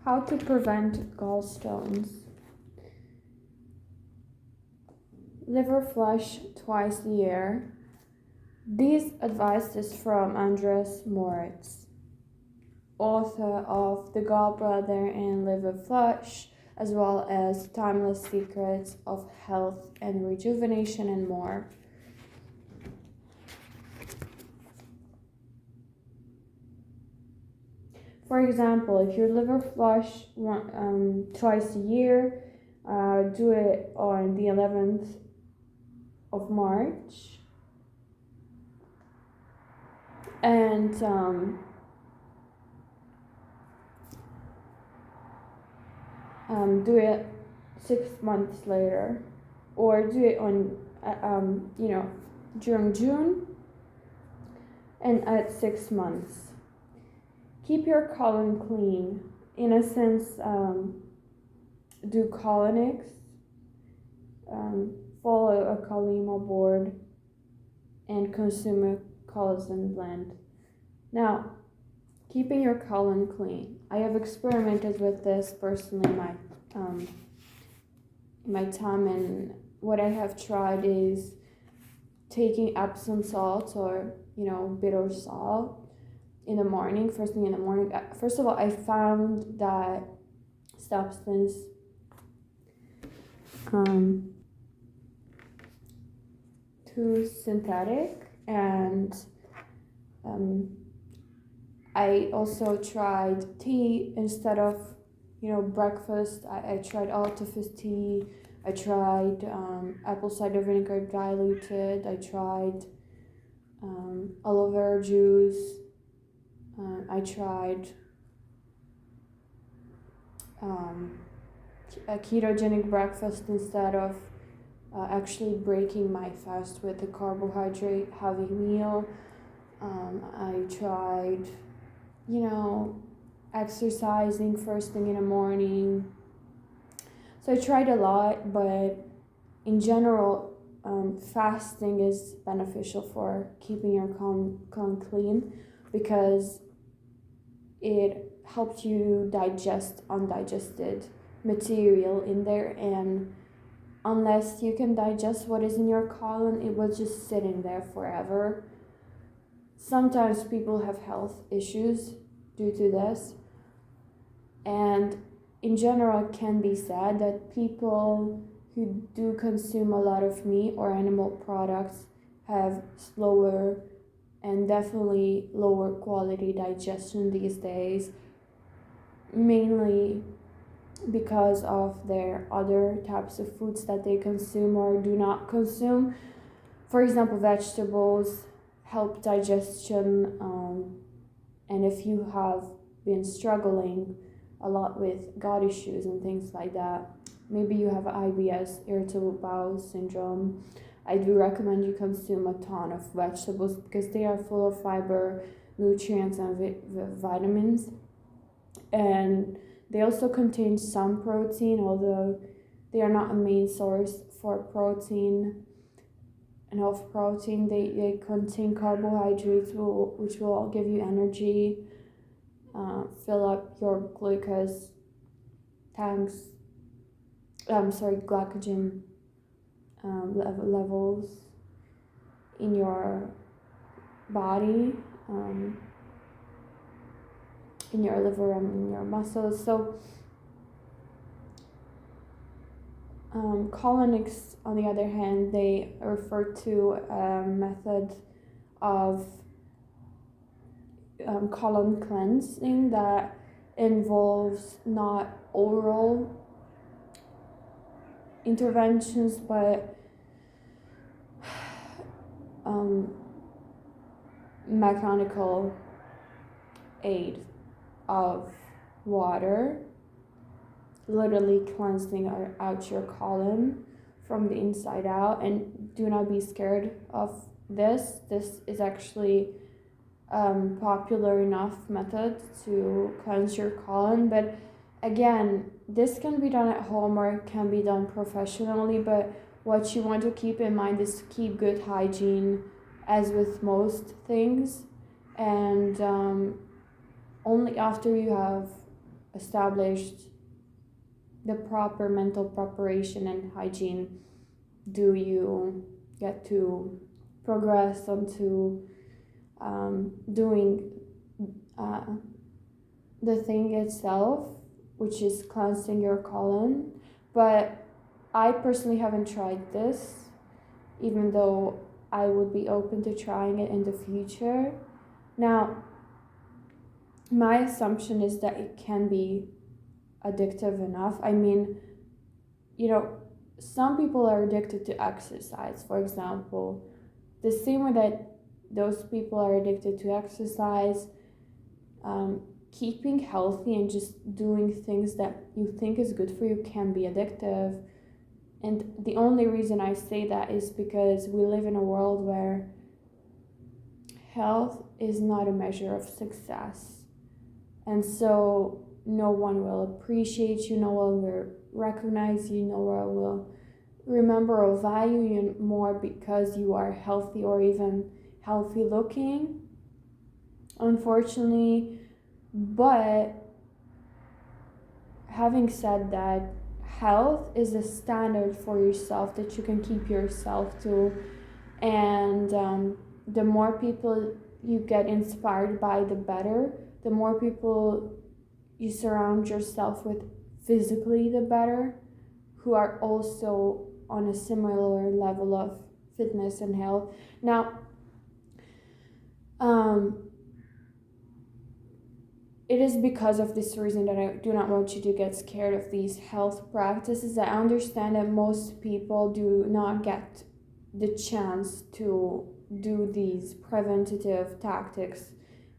How to prevent gallstones. Liver flush twice a year. This advice is from Andreas Moritz, author of The Gallbladder and Liver Flush, as well as Timeless Secrets of Health and Rejuvenation and more. For example, if your liver flush twice a year, do it on the 11th of March. And do it 6 months later, or do it on during June and at 6 months. Keep your colon clean. In a sense, do colonics, follow a Kalima board, and consume a collagen blend. Now, keeping your colon clean. I have experimented with this personally in my time, and what I have tried is taking Epsom salt or bitter salt in the morning, first thing in the morning. First of all, I found that substance too synthetic, and I also tried tea instead of breakfast. I tried Altafis tea. I tried apple cider vinegar diluted. I tried aloe vera juice. I tried a ketogenic breakfast instead of actually breaking my fast with a carbohydrate heavy meal. I tried, exercising first thing in the morning. So I tried a lot, but in general, fasting is beneficial for keeping your colon clean because it helps you digest undigested material in there, and unless you can digest what is in your colon, it will just sit in there forever. Sometimes people have health issues due to this, and in general it can be said that people who do consume a lot of meat or animal products have slower and definitely lower quality digestion these days, mainly because of their other types of foods that they consume or do not consume. For example, vegetables help digestion, and if you have been struggling a lot with gut issues and things like that, maybe you have IBS, irritable bowel syndrome, I do recommend you consume a ton of vegetables because they are full of fiber, nutrients, and vitamins. And they also contain some protein, although they are not a main source for protein. Enough protein. They contain carbohydrates, which will give you energy, fill up your glucose tanks. Glycogen levels in your body, in your liver and in your muscles. So colonics, on the other hand, they refer to a method of colon cleansing that involves not oral interventions but mechanical aid of water, literally cleansing out your colon from the inside out. And do not be scared of this. This is actually popular enough method to cleanse your colon, but again, this can be done at home or it can be done professionally. But what you want to keep in mind is to keep good hygiene, as with most things, and only after you have established the proper mental preparation and hygiene do you get to progress onto doing uh, the thing itself, which is cleansing your colon. But I personally haven't tried this, even though I would be open to trying it in the future. Now, my assumption is that it can be addictive enough. I mean, some people are addicted to exercise, for example. The same way that those people are addicted to exercise, keeping healthy and just doing things that you think is good for you can be addictive. And the only reason I say that is because we live in a world where health is not a measure of success. And so no one will appreciate you, no one will recognize you, no one will remember or value you more because you are healthy or even healthy looking, unfortunately. But having said that, health is a standard for yourself that you can keep yourself to, and the more people you get inspired by, the better. The more people you surround yourself with physically, the better, who are also on a similar level of fitness and health. Now, it is because of this reason that I do not want you to get scared of these health practices. I understand that most people do not get the chance to do these preventative tactics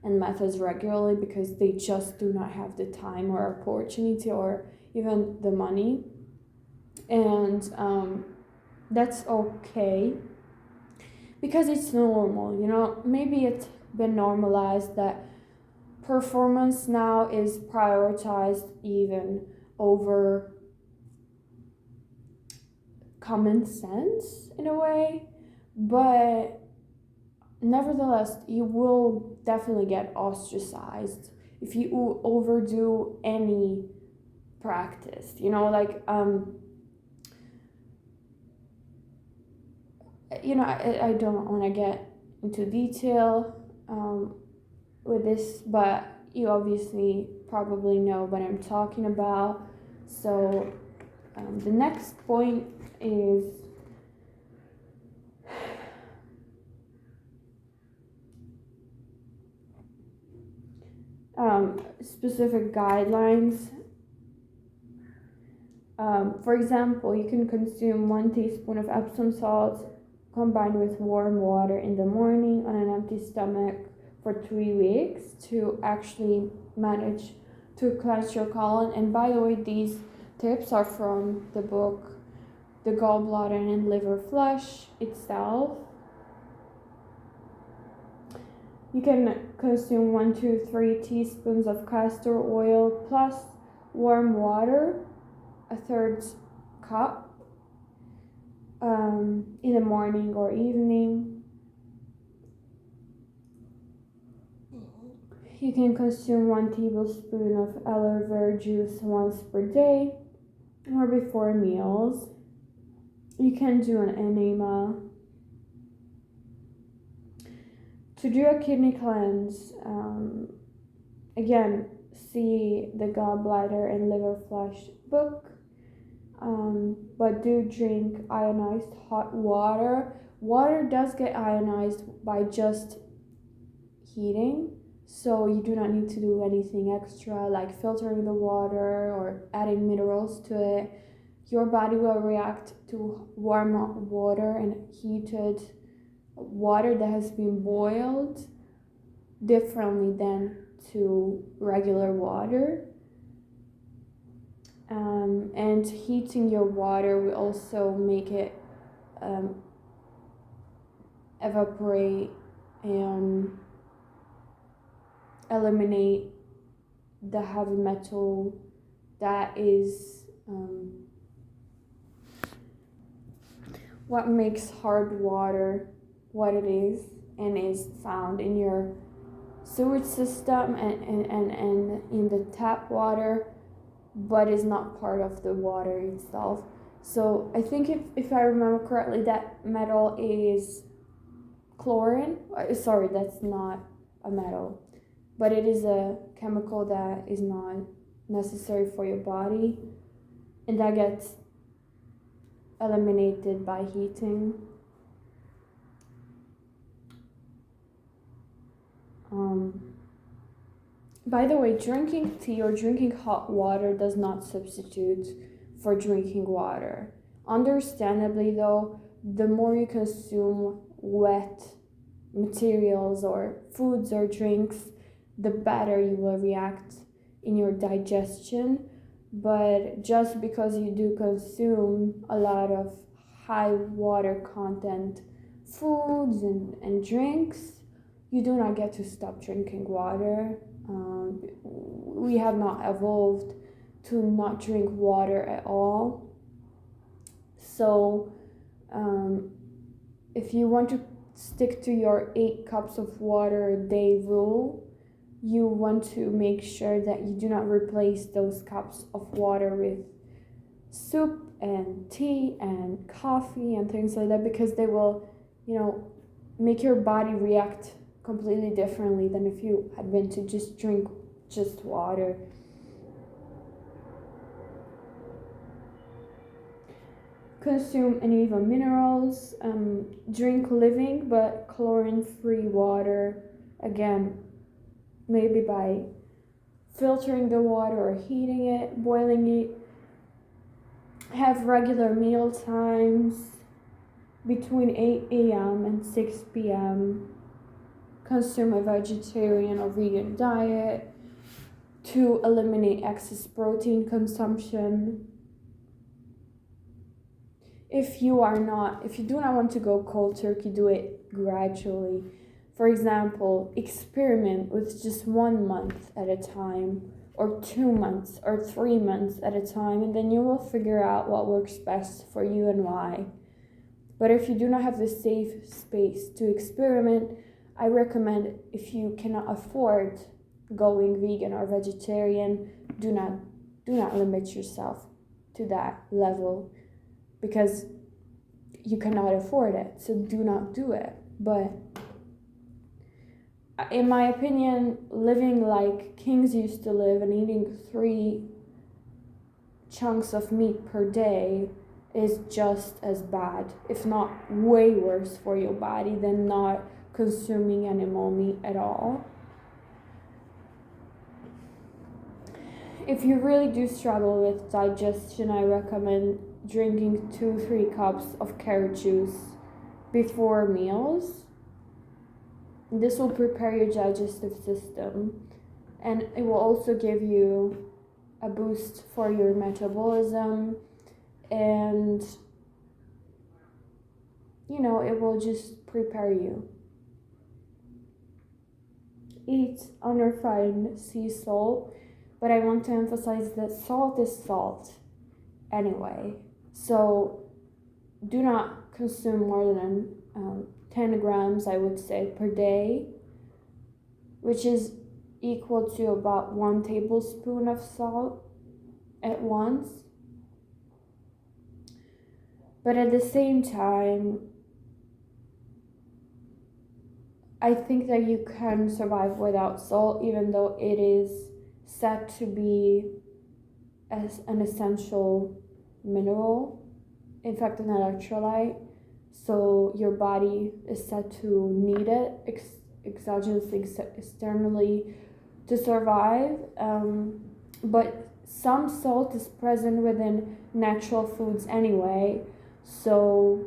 and methods regularly because they just do not have the time or opportunity or even the money. And that's okay because it's normal. Maybe it's been normalized that performance now is prioritized even over common sense in a way, but nevertheless, you will definitely get ostracized if you overdo any practice. I don't want to get into detail with this, but you obviously probably know what I'm talking about. So the next point is specific guidelines. For example, you can consume 1 teaspoon of Epsom salt combined with warm water in the morning on an empty stomach for 3 weeks to actually manage to cleanse your colon. And by the way, these tips are from the book The Gallbladder and Liver Flush itself. You can consume 1 to 3 teaspoons of castor oil plus warm water, a third cup, in the morning or evening. You can consume 1 tablespoon of aloe vera juice once per day or before meals. You can do an enema. To do a kidney cleanse, again, see the Gallbladder and Liver Flush book. But do drink ionized hot water. Water does get ionized by just heating, so you do not need to do anything extra like filtering the water or adding minerals to it. Your body will react to warm water and heated water that has been boiled differently than to regular water. And heating your water will also make it evaporate and eliminate the heavy metal that is what makes hard water what it is and is found in your sewage system and in the tap water, but is not part of the water itself. So I think if I remember correctly, that metal is chlorine. Sorry, that's not a metal, but it is a chemical that is not necessary for your body, and that gets eliminated by heating. By the way, drinking tea or drinking hot water does not substitute for drinking water. Understandably, though, the more you consume wet materials or foods or drinks, the better you will react in your digestion. But just because you do consume a lot of high water content foods and drinks, you do not get to stop drinking water. We have not evolved to not drink water at all. So if you want to stick to your 8 cups of water a day rule, you want to make sure that you do not replace those cups of water with soup and tea and coffee and things like that, because they will, make your body react completely differently than if you had been to just drink just water. Consume any of the minerals, drink living but chlorine-free water, again, maybe by filtering the water or heating it, boiling it. Have regular meal times between 8 a.m. and 6 p.m. Consume a vegetarian or vegan diet to eliminate excess protein consumption. If you do not want to go cold turkey, do it gradually. For example, experiment with just 1 month at a time, or 2 months, or 3 months at a time, and then you will figure out what works best for you and why. But if you do not have the safe space to experiment, I recommend, if you cannot afford going vegan or vegetarian, do not limit yourself to that level, because you cannot afford it, so do not do it. But in my opinion, living like kings used to live and eating 3 chunks of meat per day is just as bad, if not way worse for your body than not consuming animal meat at all. If you really do struggle with digestion, I recommend drinking 2-3 cups of carrot juice before meals. This will prepare your digestive system, and it will also give you a boost for your metabolism, and it will just prepare you. Eat unrefined sea salt, but I want to emphasize that salt is salt anyway. So do not consume more than 10 grams, I would say, per day, which is equal to about 1 tablespoon of salt at once. But at the same time, I think that you can survive without salt, even though it is said to be as an essential mineral, in fact an electrolyte. So your body is said to need it exogenously, externally, to survive. But some salt is present within natural foods anyway, so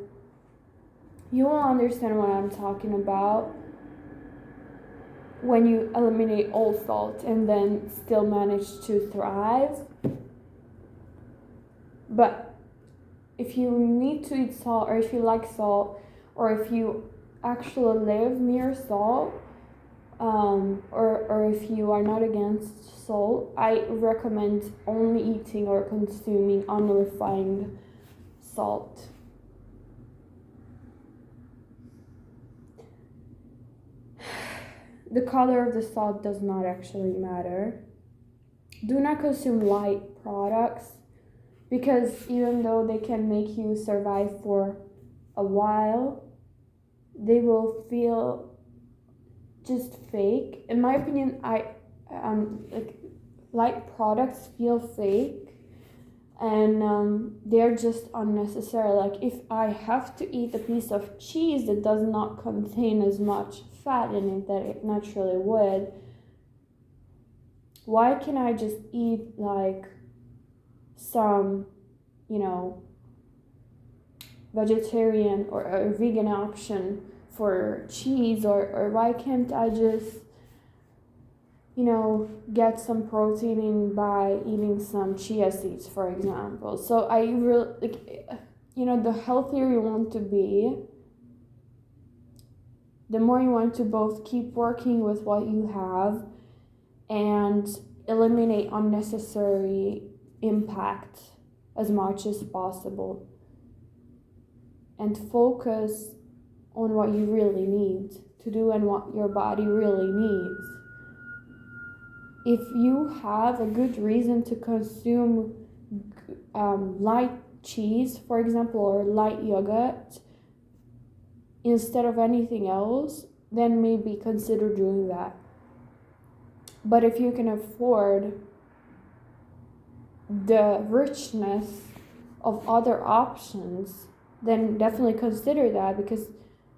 you will understand what I'm talking about when you eliminate all salt and then still manage to thrive. But if you need to eat salt, or if you like salt, or if you actually live near salt, or if you are not against salt, I recommend only eating or consuming unrefined salt. the color of the salt does not actually matter. Do not consume light products, because even though they can make you survive for a while, they will feel just fake. In my opinion, like light products feel fake, and they're just unnecessary. Like if I have to eat a piece of cheese that does not contain as much fat in it that it naturally would, why can I just eat like some, vegetarian or a vegan option for cheese, or why can't I just get some protein in by eating some chia seeds, for example. So I really like, the healthier you want to be, the more you want to both keep working with what you have and eliminate unnecessary impact as much as possible, and focus on what you really need to do and what your body really needs. If you have a good reason to consume light cheese, for example, or light yogurt instead of anything else, then maybe consider doing that. But if you can afford the richness of other options, then definitely consider that, because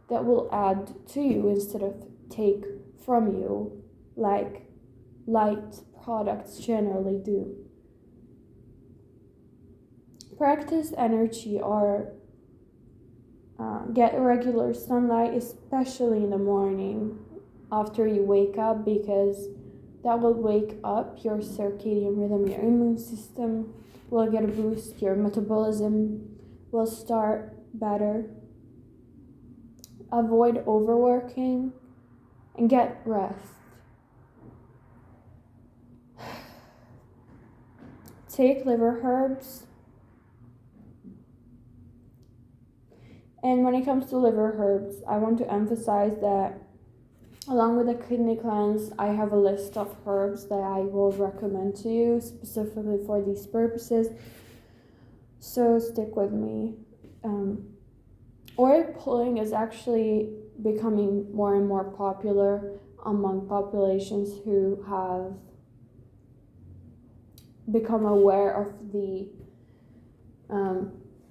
that will add to you instead of take from you, like light products generally do. Practice energy, or get regular sunlight, especially in the morning after you wake up, because that will wake up your circadian rhythm, your immune system will get a boost, your metabolism will start better. Avoid overworking and get rest. Take liver herbs. And when it comes to liver herbs, I want to emphasize that along with the kidney cleanse, I have a list of herbs that I will recommend to you specifically for these purposes. So stick with me. Oil pulling is actually becoming more and more popular among populations who have become aware of the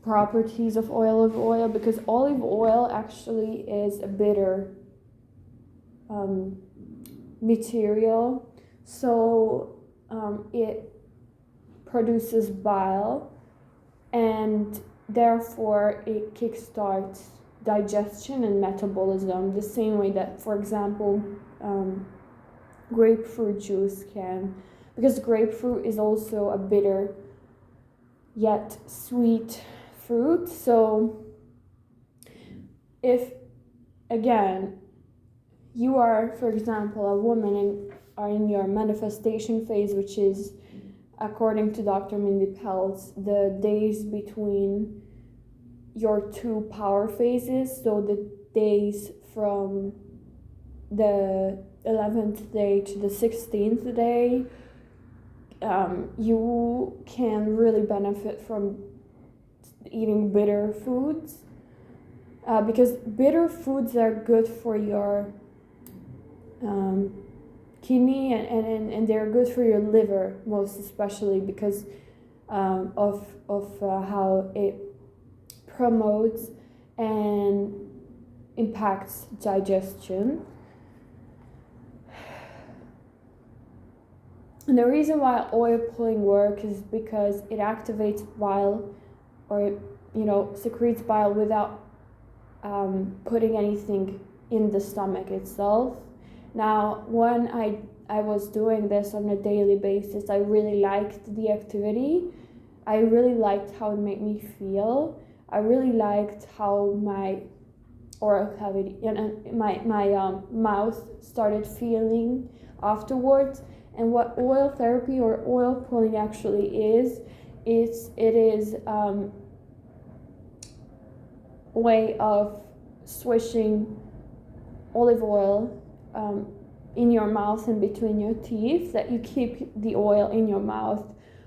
properties of olive oil, because olive oil actually is a bitter material, so it produces bile, and therefore it kickstarts digestion and metabolism the same way that, for example, grapefruit juice can, because grapefruit is also a bitter yet sweet fruit. So if, again, you are, for example, a woman and are in your manifestation phase, which is, according to Dr. Mindy Pelz, the days between your two power phases, so the days from the 11th day to the 16th day, you can really benefit from eating bitter foods, because bitter foods are good for your kidney, and they're good for your liver, most especially because of how it promotes and impacts digestion. And the reason why oil pulling works is because it activates bile, or secretes bile without putting anything in the stomach itself. Now, when I was doing this on a daily basis, I really liked the activity. I really liked how it made me feel. I really liked how my oral cavity and my mouth started feeling afterwards. And what oil therapy or oil pulling actually is way of swishing olive oil in your mouth and between your teeth, that you keep the oil in your mouth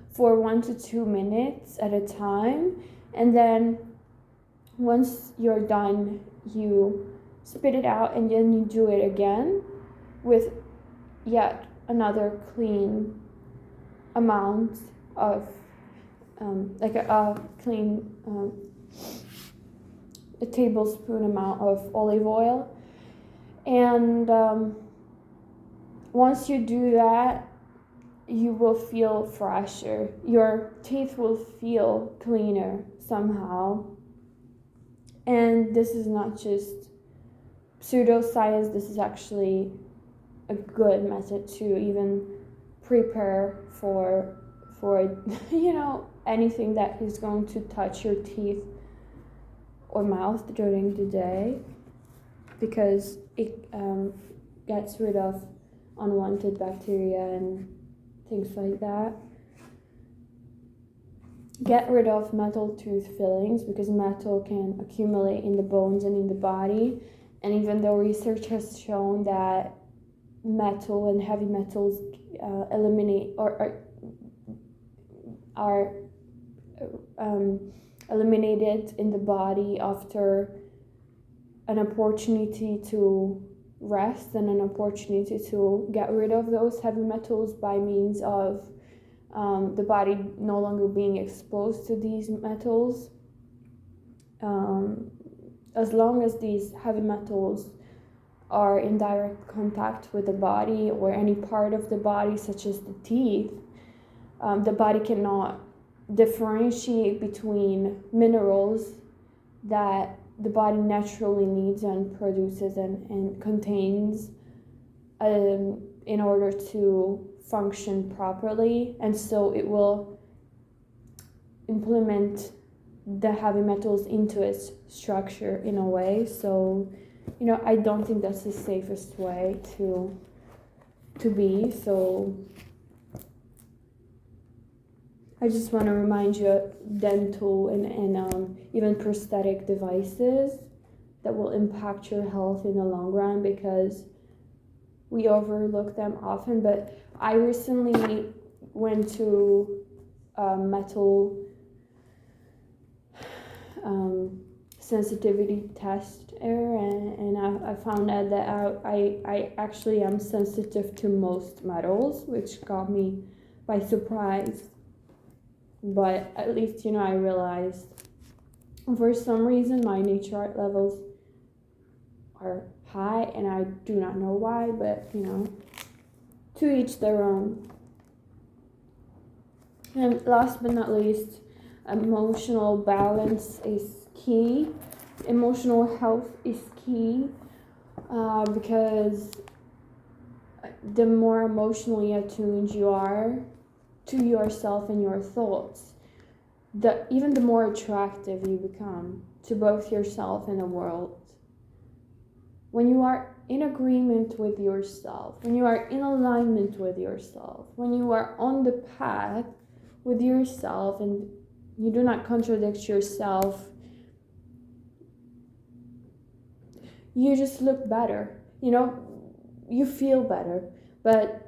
for 1 to 2 minutes at a time, and then once you're done, you spit it out, and then you do it again with yet another clean amount of like a clean a tablespoon amount of olive oil. And once you do that, you will feel fresher. Your teeth will feel cleaner somehow. And this is not just pseudoscience, this is actually a good method to even prepare for anything that is going to touch your teeth or mouth during the day, because it gets rid of unwanted bacteria and things like that. Get rid of metal tooth fillings, because metal can accumulate in the bones and in the body. And even though research has shown that metal and heavy metals eliminate or are eliminated in the body after an opportunity to rest and an opportunity to get rid of those heavy metals by means of the body no longer being exposed to these metals. As long as these heavy metals are in direct contact with the body or any part of the body, such as the teeth, the body cannot differentiate between minerals that the body naturally needs and produces and contains in order to function properly, and so it will implement the heavy metals into its structure in a way. So I don't think that's the safest way to be. So I just want to remind you of dental and even prosthetic devices that will impact your health in the long run, because we overlook them often. But I recently went to a metal sensitivity test and I found out that I actually am sensitive to most metals, which got me by surprise. But at least I realized for some reason my nitrite levels are high, and I do not know why, but to each their own. And last but not least, emotional balance is key. Emotional health is key because the more emotionally attuned you are to yourself and your thoughts, even the more attractive you become to both yourself and the world. When you are in agreement with yourself, when you are in alignment with yourself, when you are on the path with yourself and you do not contradict yourself, you just look better, you feel better. But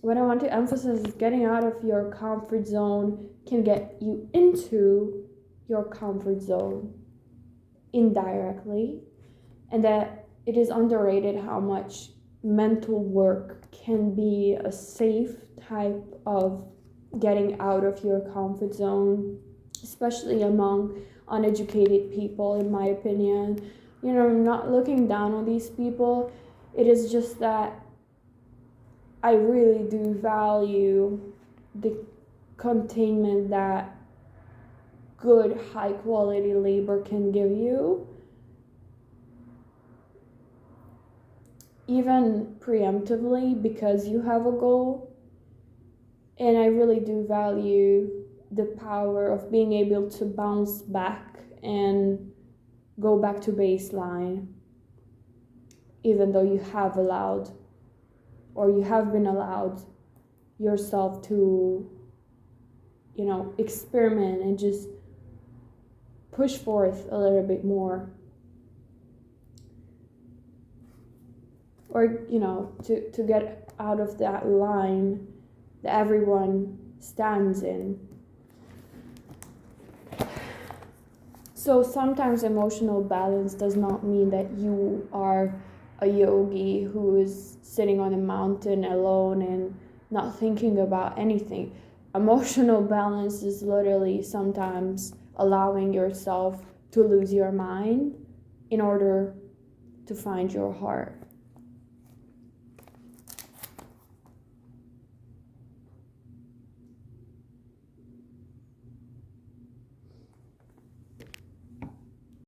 what I want to emphasize is getting out of your comfort zone can get you into your comfort zone indirectly, and that it is underrated how much mental work can be a safe type of getting out of your comfort zone, especially among uneducated people, in my opinion. I'm not looking down on these people. It is just that I really do value the containment that good, high quality labor can give you, even preemptively, because you have a goal. And I really do value the power of being able to bounce back and go back to baseline, even though you have allowed, or you have been allowed yourself to, experiment and just push forth a little bit more. or to get out of that line that everyone stands in. So sometimes emotional balance does not mean that you are a yogi who is sitting on a mountain alone and not thinking about anything. Emotional balance is literally sometimes allowing yourself to lose your mind in order to find your heart.